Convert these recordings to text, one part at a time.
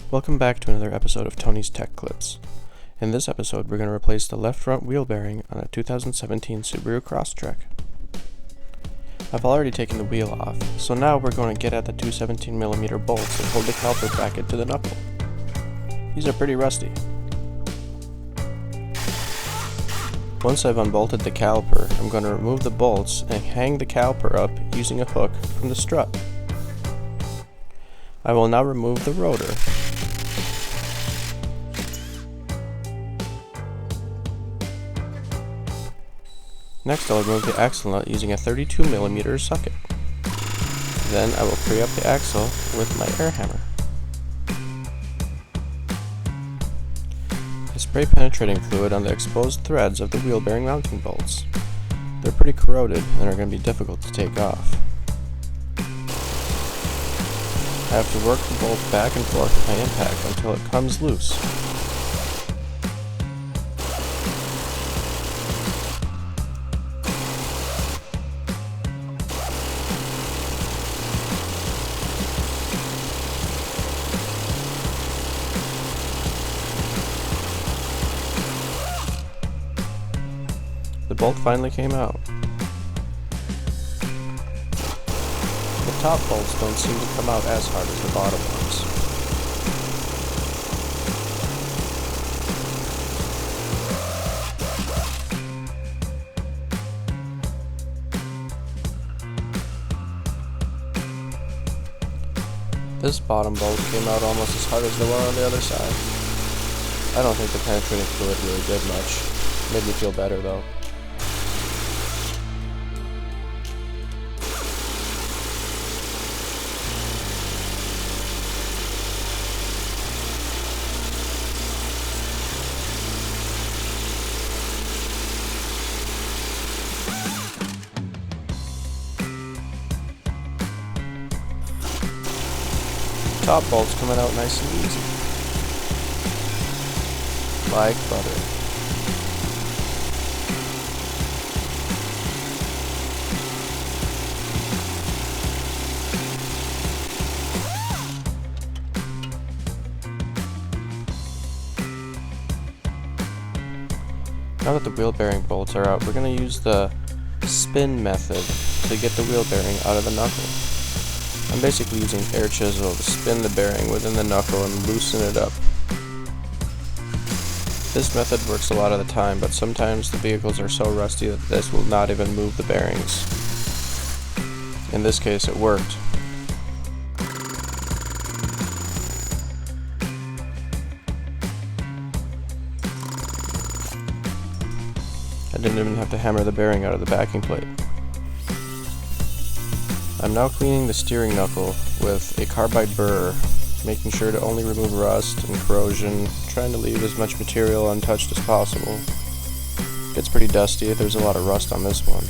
Welcome back to another episode of Tony's Tech Clips. In this episode, we're going to replace the left front wheel bearing on a 2017 Subaru Crosstreck. I've already taken the wheel off, so now we're going to get at the two 17mm bolts and hold the caliper back into the knuckle. These are pretty rusty. Once I've unbolted the caliper, I'm going to remove the bolts and hang the caliper up using a hook from the strut. I will now remove the rotor. Next, I'll remove the axle nut using a 32mm socket. Then I will free up the axle with my air hammer. I spray penetrating fluid on the exposed threads of the wheel bearing mounting bolts. They're pretty corroded and are going to be difficult to take off. I have to work the bolt back and forth with my impact until it comes loose. The bolt finally came out. The top bolts don't seem to come out as hard as the bottom ones. This bottom bolt came out almost as hard as the one on the other side. I don't think the penetrating fluid really did much. Made me feel better though. Top bolt's coming out nice and easy. Like butter. Now that the wheel bearing bolts are out, we're going to use the spin method to get the wheel bearing out of the knuckle. I'm basically using air chisel to spin the bearing within the knuckle and loosen it up. This method works a lot of the time, but sometimes the vehicles are so rusty that this will not even move the bearings. In this case, it worked. I didn't even have to hammer the bearing out of the backing plate. I'm now cleaning the steering knuckle with a carbide burr, making sure to only remove rust and corrosion, trying to leave as much material untouched as possible. It gets pretty dusty, there's a lot of rust on this one.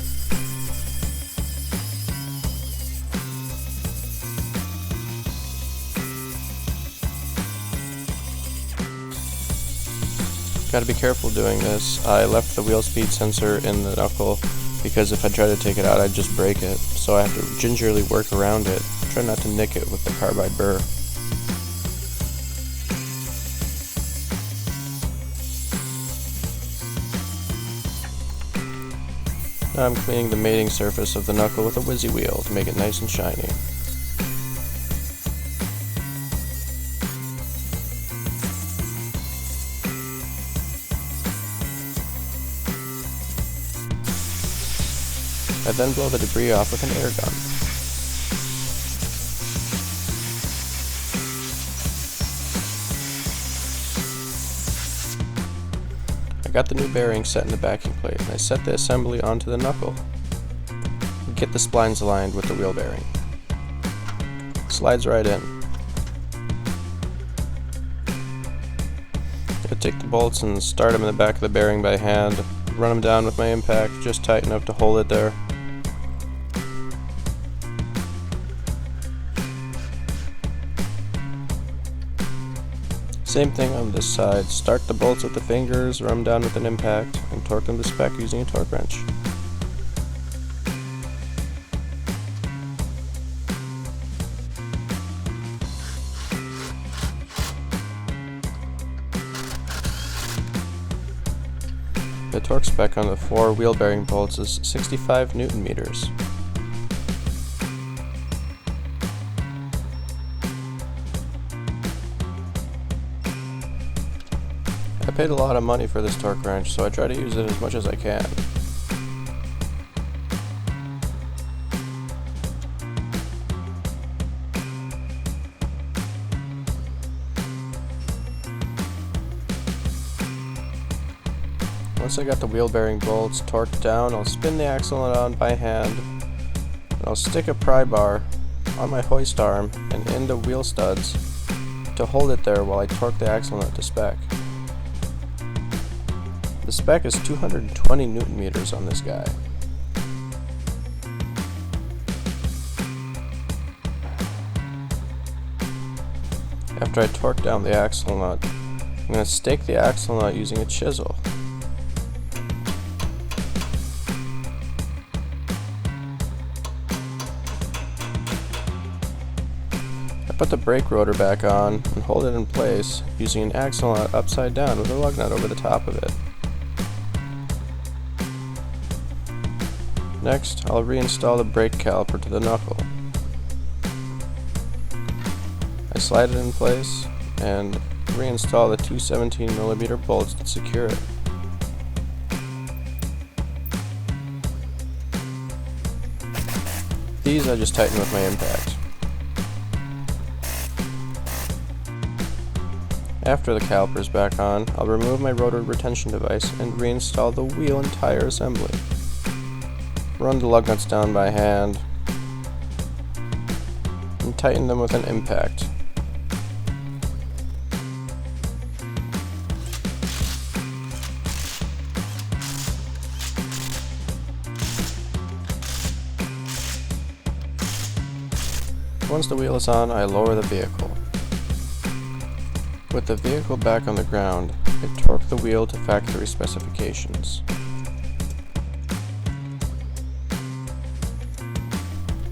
Gotta be careful doing this. I left the wheel speed sensor in the knuckle because if I try to take it out I'd just break it, so I have to gingerly work around it, try not to nick it with the carbide burr. Now I'm cleaning the mating surface of the knuckle with a whizzy wheel to make it nice and shiny. I then blow the debris off with an air gun. I got the new bearing set in the backing plate and I set the assembly onto the knuckle. Get the splines aligned with the wheel bearing. Slides right in. I take the bolts and start them in the back of the bearing by hand, run them down with my impact just tight enough to hold it there. Same thing on this side. Start the bolts with the fingers, run them down with an impact, and torque them to spec using a torque wrench. The torque spec on the 4 wheel bearing bolts is 65 Newton meters. I paid a lot of money for this torque wrench, so I try to use it as much as I can. Once I got the wheel bearing bolts torqued down, I'll spin the axle on by hand, and I'll stick a pry bar on my hoist arm and in the wheel studs to hold it there while I torque the axle nut to spec. The spec is 220 Newton meters on this guy. After I torque down the axle nut, I'm going to stake the axle nut using a chisel. I put the brake rotor back on and hold it in place using an axle nut upside down with a lug nut over the top of it. Next, I'll reinstall the brake caliper to the knuckle. I slide it in place and reinstall the two 17mm bolts that secure it. These I just tighten with my impact. After the caliper is back on, I'll remove my rotor retention device and reinstall the wheel and tire assembly. Run the lug nuts down by hand and tighten them with an impact. Once the wheel is on, I lower the vehicle. With the vehicle back on the ground, I torque the wheel to factory specifications.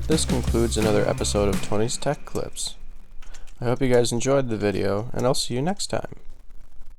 This concludes another episode of Tony's Tech Clips. I hope you guys enjoyed the video, and I'll see you next time.